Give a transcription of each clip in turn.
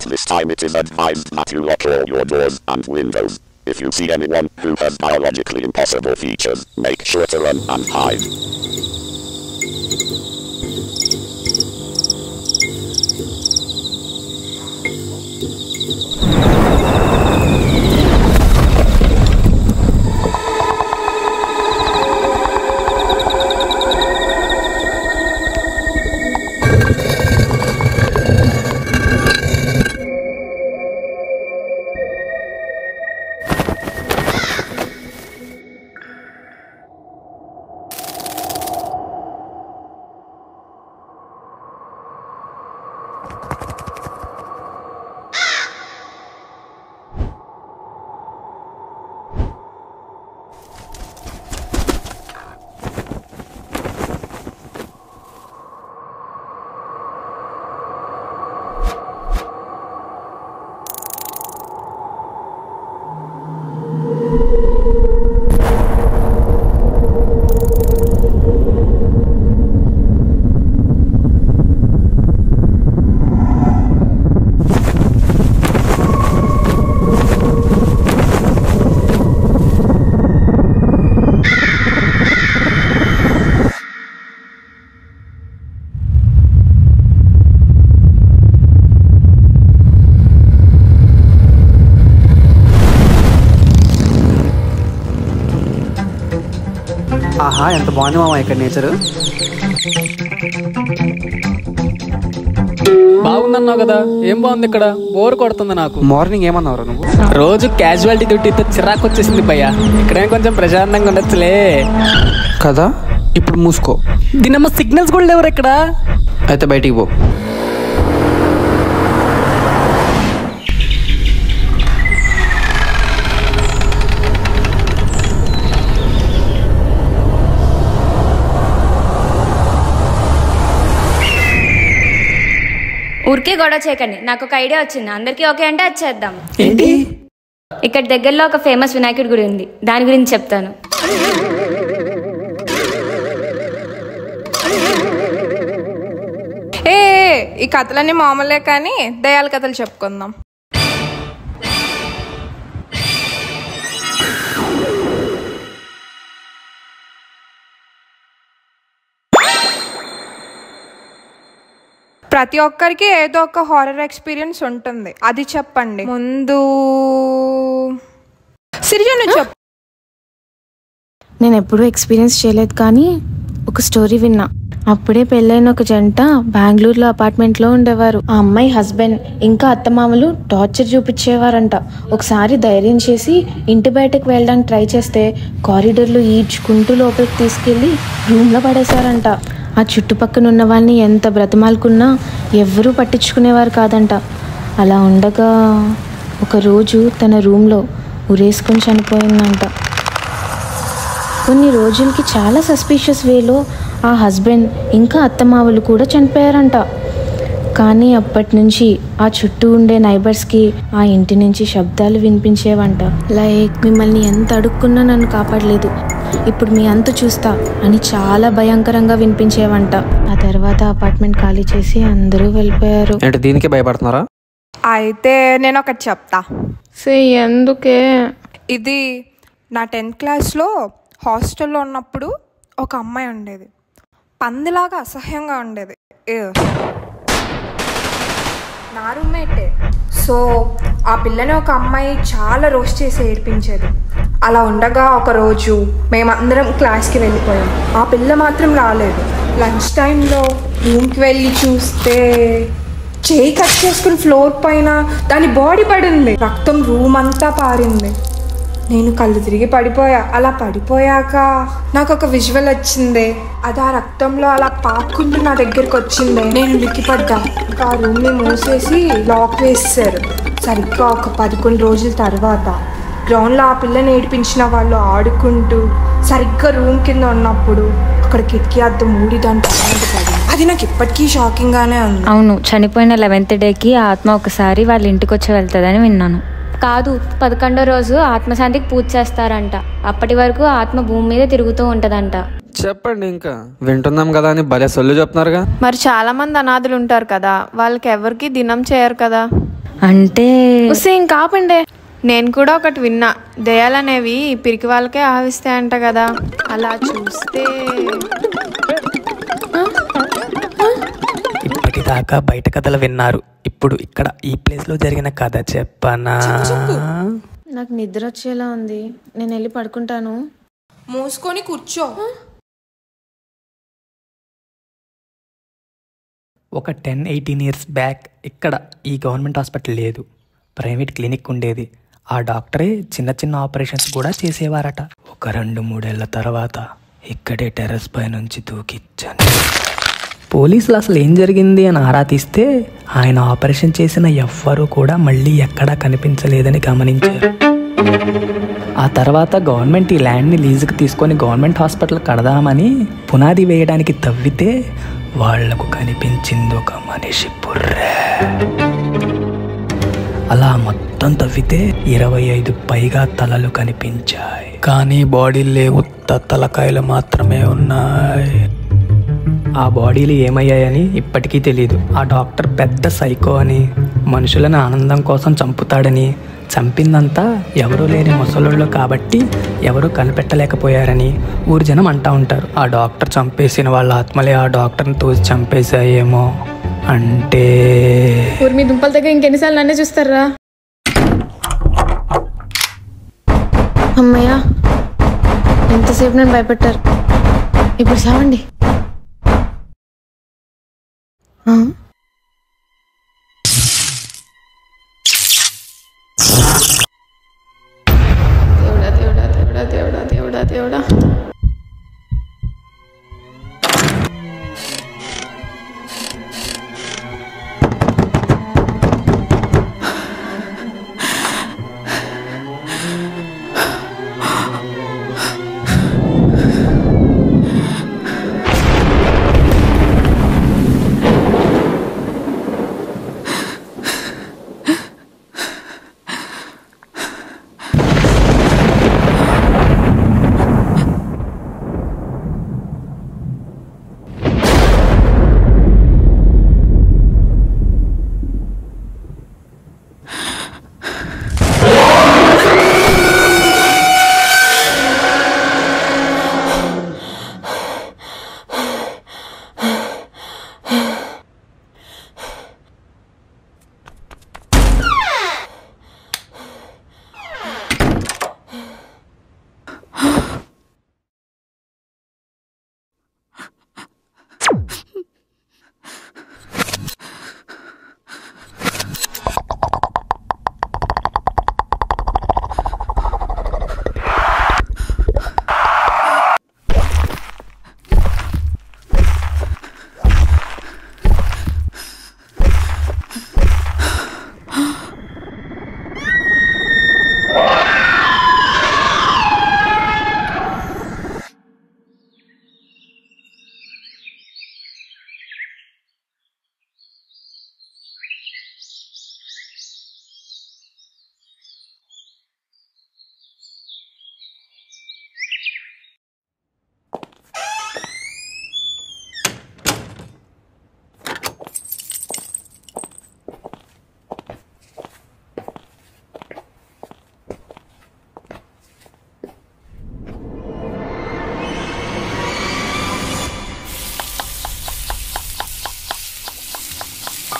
At this time it is advised that you lock all your doors and windows. If you see anyone who has biologically impossible features, make sure to run and hide. ఆహా, ఎంత బాగుంది మామ ఇక్కడ nature. బాగుందన్నావు కదా, ఏం బాగుంది ఇక్కడ? Bore కొడుతుంది నాకు. మార్నింగ్ ఏమన్నావు నువ్వు? రోజు క్యాజువాలిటీ తోటి చిరాకు వచ్చేసింది భయ్యా. ఇక్కడే కొంచెం ప్రశాంతంగా ఉండొచ్చులే కదా. ఇప్పుడు మూసుకో. దీనమ్మ సిగ్నల్స్ కూడా లేవరు ఇక్కడ. అయితే బయటికి పో. ఊరికే గొడవ చేయకండి. నాకు ఒక ఐడియా వచ్చింది. అందరికీ ఓకే అంటే అది చేద్దాం. ఏంటి? ఇక్కడ దగ్గరలో ఒక ఫేమస్ వినాయకుడి గుడి ఉంది, దాని గురించి చెప్తాను. ఈ కథలన్నీ మామూలే కానీ దయాల కథలు చెప్పుకుందాం. ప్రతి ఒక్కరికి ఏదో ఒక హారర్ ఎక్స్పీరియన్స్ ఉంటుంది, అది చెప్పండి. ముందు సిరిజను చెప్పు. నేను ఎప్పుడూ ఎక్స్పీరియన్స్ చేయలేదు కానీ ఒక స్టోరీ విన్నా. అప్పుడే పెళ్ళైన ఒక జంట బెంగళూరులో అపార్ట్మెంట్లో ఉండేవారు. ఆ అమ్మాయి హస్బెండ్ ఇంకా అత్తమామలు టార్చర్ చూపించేవారంట. ఒకసారి ధైర్యం చేసి ఇంటి బయటకు వెళ్ళడానికి ట్రై చేస్తే కారిడార్లో ఈడ్చుకుంటూ లోపలికి తీసుకెళ్ళి రూమ్లో పడేశారంట. ఆ చుట్టుపక్కన ఉన్న వాళ్ళని ఎంత బ్రతమాలుకున్నా ఎవ్వరూ పట్టించుకునేవారు కాదంట. అలా ఉండగా ఒకరోజు తన రూమ్లో ఉరేసుకొని చనిపోయిందంట. కొన్ని రోజులకి చాలా సస్పీషియస్ వేలో ఆ హస్బెండ్ ఇంకా అత్తమావలు కూడా చనిపోయారంట. కానీ అప్పటి నుంచి ఆ చుట్టూ ఉండే నైబర్స్కి ఆ ఇంటి నుంచి శబ్దాలు వినిపించేవంట. లైక్, మిమ్మల్ని ఎంత అడుక్కున్నా నన్ను కాపాడలేదు, ఇప్పుడు మీ అంత చూస్తా అని చాలా భయంకరంగా వినిపించేవంట. ఆ తర్వాత అపార్ట్మెంట్ ఖాళీ చేసి అందరూ వెళ్ళిపోయారు. అంటే దీనికి భయపడుతున్నారా? అయితే నేను ఒకటి చెప్తా. ఎందుకే? ఇది నా 10th క్లాస్లో హాస్టల్లో ఉన్నప్పుడు ఒక అమ్మాయి ఉండేది. పందిలాగా అసహ్యంగా ఉండేది. నా రూమ్మేటే. సో ఆ పిల్లని ఒక అమ్మాయి చాలా రోస్ట్ చేసి ఏడిపించేది. అలా ఉండగా ఒకరోజు మేమందరం క్లాస్కి వెళ్ళిపోయాం. ఆ పిల్ల మాత్రం రాలేదు. లంచ్ టైంలో రూమ్కి వెళ్ళి చూస్తే చేయి కట్ చేసుకుని ఫ్లోర్ పైన దాని బాడీ పడింది. రక్తం రూమ్ అంతా పారింది. నేను కళ్ళు తిరిగి పడిపోయా. అలా పడిపోయాక నాకు ఒక విజువల్ వచ్చింది. అది ఆ రక్తంలో అలా పాక్కుంటూ నా దగ్గరికి వచ్చింది. నేను లిక్కిపడ్డా. ఇంకా ఆ రూమ్ని మూసేసి లాక్ వేసేసారు. సరిగ్గా ఒక 11 రోజుల తర్వాత గ్రౌండ్లో ఆ పిల్లని ఏడిపించిన వాళ్ళు ఆడుకుంటూ సరిగ్గా రూమ్ కింద ఉన్నప్పుడు అక్కడ కిటికీ అద్దం మూడి దాని పడింది. అది నాకు ఇప్పటికీ షాకింగ్గానే ఉంది. అవును, చనిపోయిన 11th డేకి ఆత్మ ఒకసారి వాళ్ళ ఇంటికి వచ్చి వెళ్తుందని విన్నాను. కాదు, 11వ రోజు ఆత్మశాంతికి పూజ చేస్తారంట. అప్పటి వరకు ఆత్మ భూమి మీద తిరుగుతూ ఉంటదంట. చెప్పండి, ఇంకా వింటున్నాం కదా అని భలే సొల్లు చెప్తున్నారుగా. మరి చాలా మంది అనాథులు ఉంటారు కదా, వాళ్ళకి ఎవరికి దినం చేయరు కదా. అంటే ఇంకా ఆపండే. నేను కూడా ఒకటి విన్నా, దయాలనేవి పిరికి వాళ్ళకే ఆవిస్తాయంట కదా. అలా చూస్తే ఇప్పటిదాకా బయట కథలు విన్నారు, ఇప్పుడు ఇక్కడ ఈ ప్లేస్లో జరిగిన కథ చెప్పనా? నాకు నిద్ర వచ్చేలా ఉంది, నేను వెళ్ళి పడుకుంటాను. మూసుకొని కూర్చో. ఒక 10-18 ఇయర్స్ బ్యాక్ ఇక్కడ ఈ గవర్నమెంట్ హాస్పిటల్ లేదు, ప్రైవేట్ క్లినిక్ ఉండేది. ఆ డాక్టరే చిన్న చిన్న ఆపరేషన్స్ కూడా చేసేవారట. ఒక 2-3 ఏళ్ల తర్వాత ఇక్కడే టెర్రస్ పై నుంచి దూకిచ్చాను. పోలీసులు అసలు ఏం జరిగింది అని ఆరా తీస్తే ఆయన ఆపరేషన్ చేసిన ఎవ్వరూ కూడా మళ్ళీ ఎక్కడా కనిపించలేదని గమనించారు. ఆ తర్వాత గవర్నమెంట్ ఈ ల్యాండ్ని లీజుకి తీసుకొని గవర్నమెంట్ హాస్పిటల్ కడదామని పునాది వేయడానికి తవ్వితే వాళ్లకు కనిపించింది ఒక మనిషి బుర్రే. అలా మొత్తం తవ్వితే 25 పైగా తలలు కనిపించాయి, కానీ బాడీలు లేవు, తలకాయలు మాత్రమే ఉన్నాయి. ఆ బాడీలు ఏమయ్యాయని ఇప్పటికీ తెలీదు. ఆ డాక్టర్ పెద్ద సైకో అని, మనుషులను ఆనందం కోసం చంపుతాడని, చంపిందంతా ఎవరూ లేని ముసలోళ్ళు కాబట్టి ఎవరూ కనిపెట్టలేకపోయారని ఊరి జనం అంటూ ఉంటారు. ఆ డాక్టర్ చంపేసిన వాళ్ళ ఆత్మలే ఆ డాక్టర్ని తోసి చంపేశాయేమో. అంటే మీ దుంపల దగ్గర ఇంకెన్నిసార్లు నన్నే చూస్తారా? అమ్మయ్యా, ఎంతసేపు నన్ను భయపెట్టారు, ఇప్పుడు చావండి. దేవుడా దేవుడా దేవుడా దేవుడా దేవుడా దేవుడా.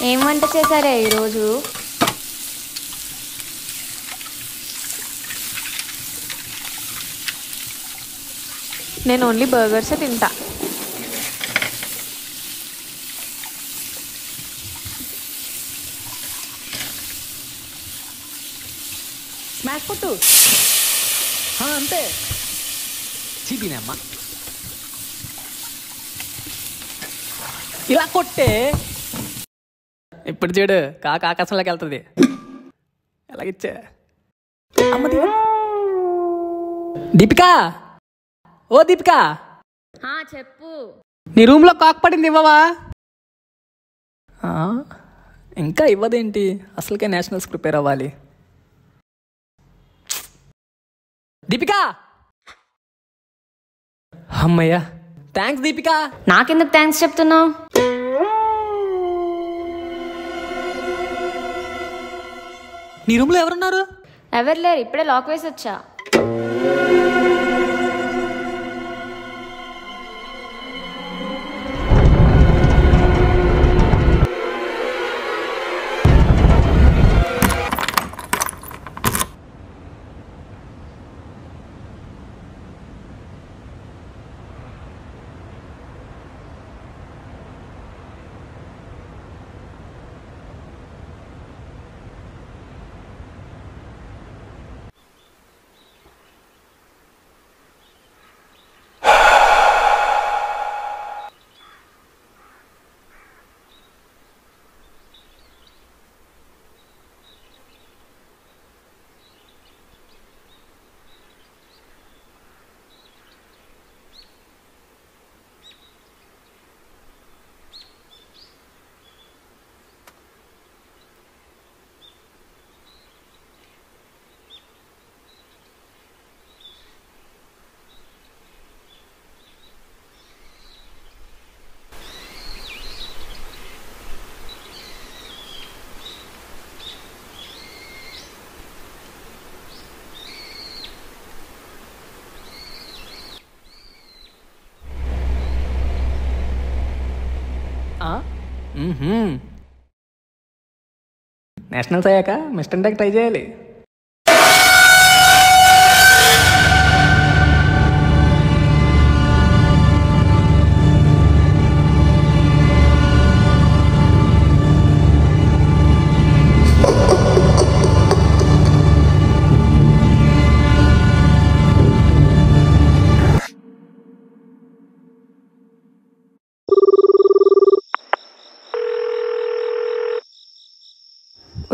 ఏం వంట చేశారే ఈరోజు? నేను ఓన్లీ బర్గర్సే తింటా. స్మాష్ కొట్టు, అంతే. చీపినమ్మా, ఇలా కొట్టే. ఇప్పుడు చూడు, కాక ఆకాశంలోకి వెళ్తుంది. ఎలాగిచ్చా అమ్మది. దీపికా, ఓ దీపికా, చెప్పు. నీ రూమ్లో కాక్ పడింది, ఇవ్వవా? ఇంకా ఇవ్వదేంటి? అసలుకే నేషనల్స్ ప్రిపేర్ అవ్వాలి. దీపికా, అమ్మయ్యా, థ్యాంక్స్ దీపికా. నాకెందుకు థ్యాంక్స్ చెప్తున్నావు? నీ రూమ్లో ఎవరున్నారు? ఎవరు లేరు, ఇప్పుడే లాక్ వేసి వచ్చా. నేషనల్స్ అయ్యాక మిస్టర్ ఇండియాకి ట్రై చేయాలి.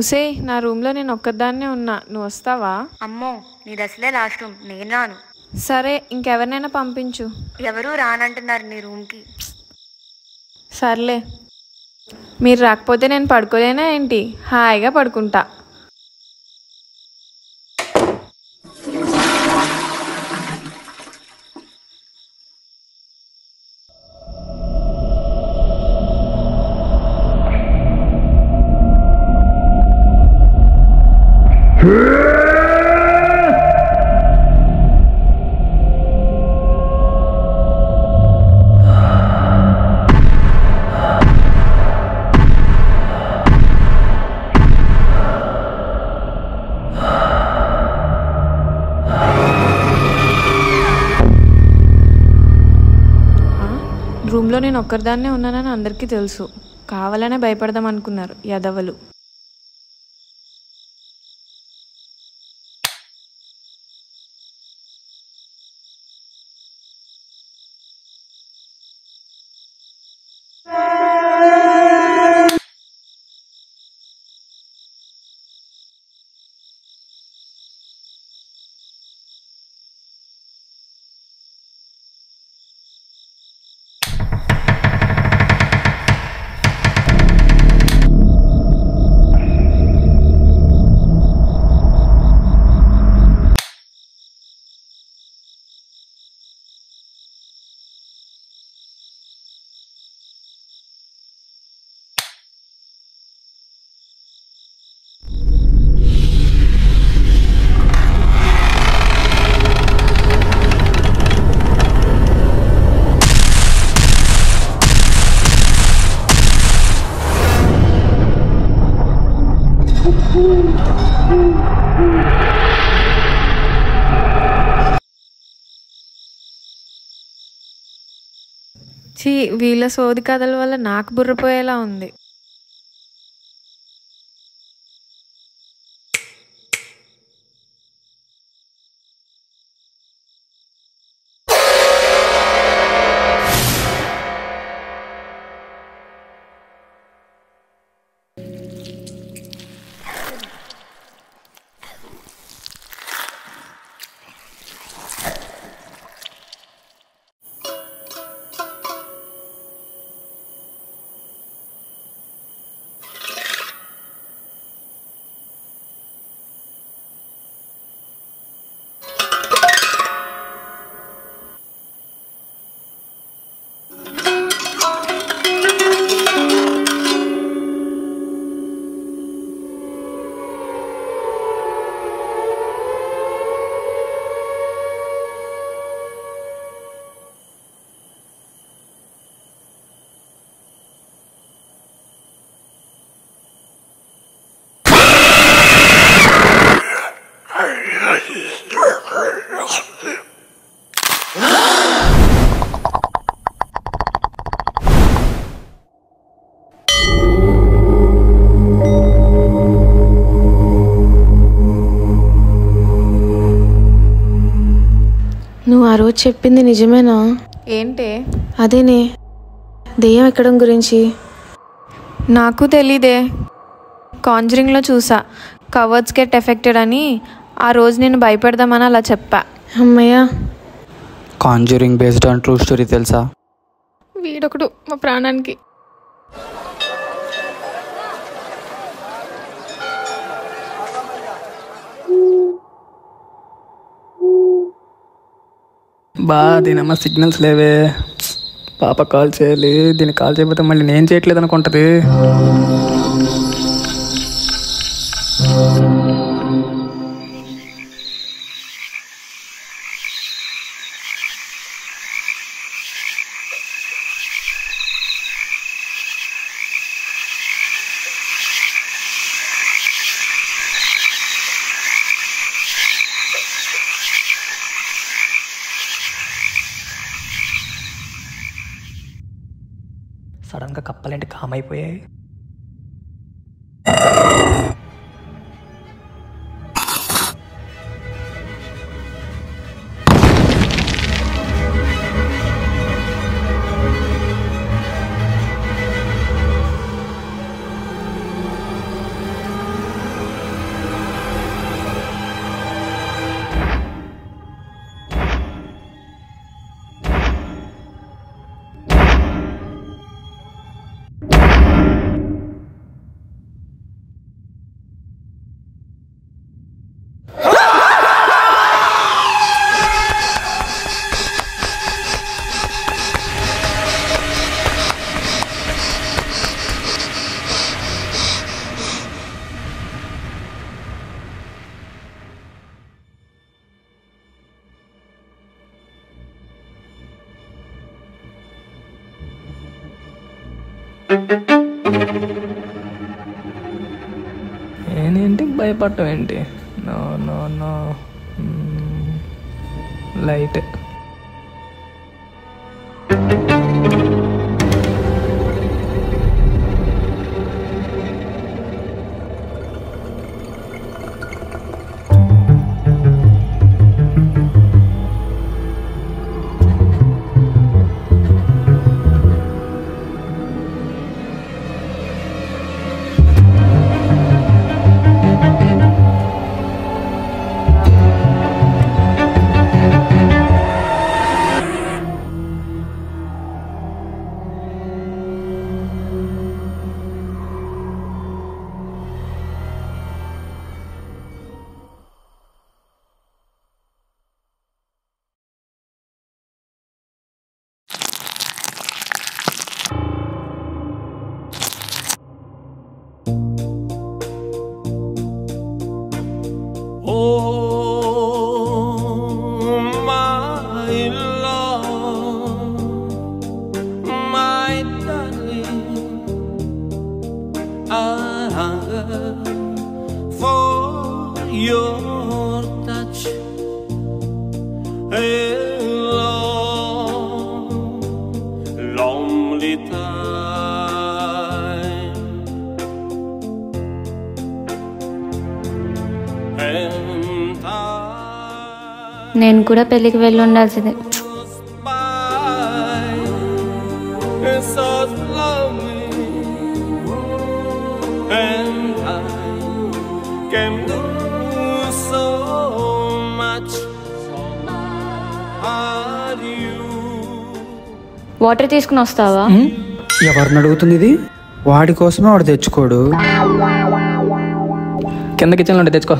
ఉసే, నా రూమ్లో నేను ఒక్కదాన్నే ఉన్నా, నువ్వు వస్తావా? అమ్మో, నీ దశలే లాస్ట్ రూమ్, నేను రాను. సరే, ఇంకెవరినైనా పంపించు. ఎవరూ రానంటున్నారు నీ రూమ్కి. సర్లే, మీరు రాకపోతే నేను పడుకోలేనా ఏంటి? హాయిగా పడుకుంటా. రూమ్లో నేను ఒక్కరిదాన్నే ఉన్నానని అందరికీ తెలుసు. కావాలనే భయపడదాం అనుకున్నారు యదవలు. వీళ్ళ సోది కథల వల్ల నాకు బుర్రపోయేలా ఉంది. రోజు చెప్పింది నిజమేనా? ఏంటే? అదేనే దెయ్యం ఎక్కడం గురించి. నాకు తెలీదే. కాంజరింగ్లో చూసా కవర్డ్స్ గెట్ ఎఫెక్టెడ్ అని. ఆ రోజు నేను భయపెడదామని అలా చెప్పా. అమ్మయ్య. Conjuring based on true story తెలుసా? వీడొకడు మా ప్రాణానికి. దీనమ్మ సిగ్నల్స్ లేవే. పాప కాల్ చేయాలి, దీన్ని కాల్ చేయకపోతే మళ్ళీ నేను చేయట్లేదు అనుకుంటుంది. సడన్గా కప్పలేంటి కామ్ అయిపోయాయి. నేనేంటి భయపడటం ఏంటి? No no no light. నేను కూడా పెళ్ళికి వెళ్ళి ఉండాల్సిందే. వాటర్ తీసుకుని వస్తావా? ఎవరిని అడుగుతుంది ఇది? వాడి కోసమే వాడు తెచ్చుకోడు. కింద కిచెన్లో ఉంటే తెచ్చుకో.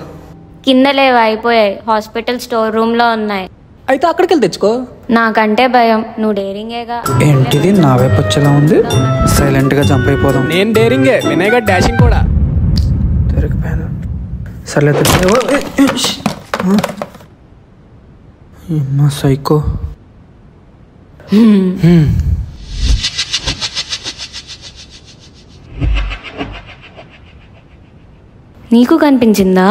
కింద లేవా, అయిపోయాయి. హాస్పిటల్ స్టోర్ రూమ్ లో ఉన్నాయి. అయితే అక్కడికి వెళ్ళి తెచ్చుకో. నాకంటే భయం. నువ్వు డేరింగేగా. ఏంటిది నా వైపు వచ్చేలా ఉంది? సైలెంట్ గా జంప్ అయిపోదాం. నేను డేరింగే, వినయ్గా డాషింగ్ కూడా. దొరికిపోయాను. సర్లే సైకో. నీకు కనిపించిందా?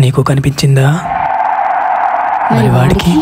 నీకు కనిపించిందా? మరి వాడికి?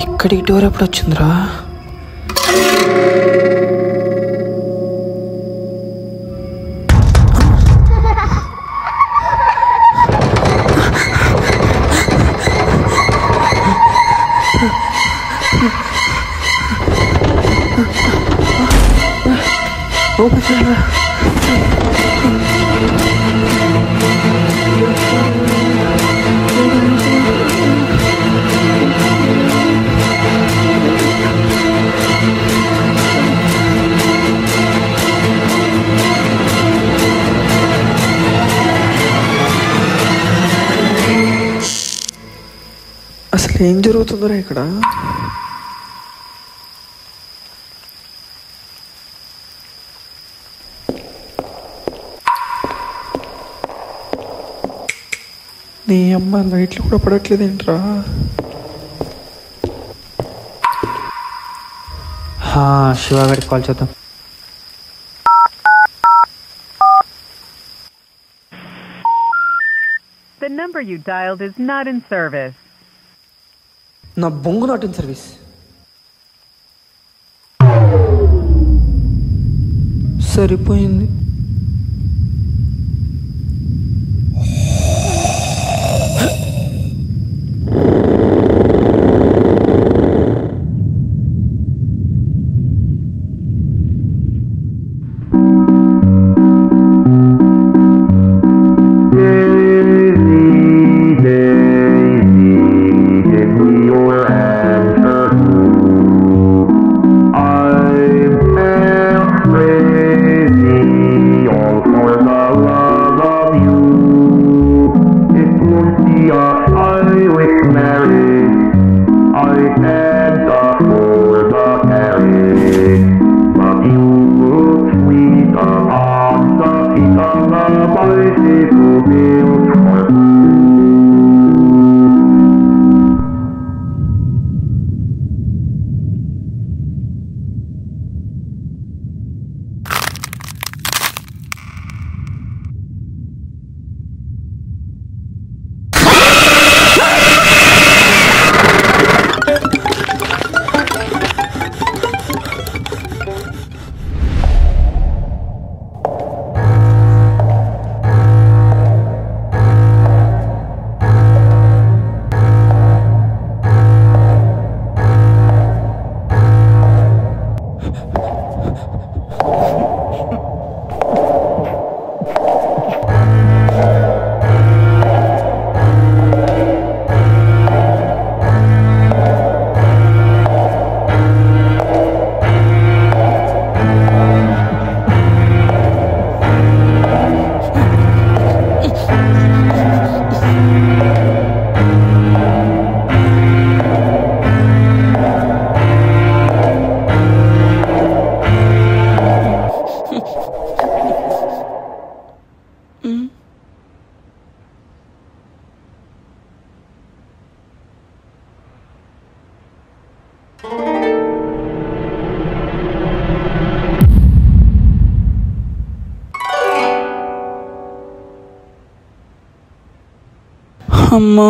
ఇక్కడికి డోర్ ఎప్పుడు వచ్చిందిరా? అసలు ఏం జరుగుతుందిరా ఇక్కడ? నీ అమ్మ లైట్లు కూడా పడట్లేదేంట్రా? శివ గారికి కాల్ చేద్దాం. The number you dialed is not in service. నా బొంగు నాట్ ఇన్ సర్వీస్. సరిపోయింది. అమ్మా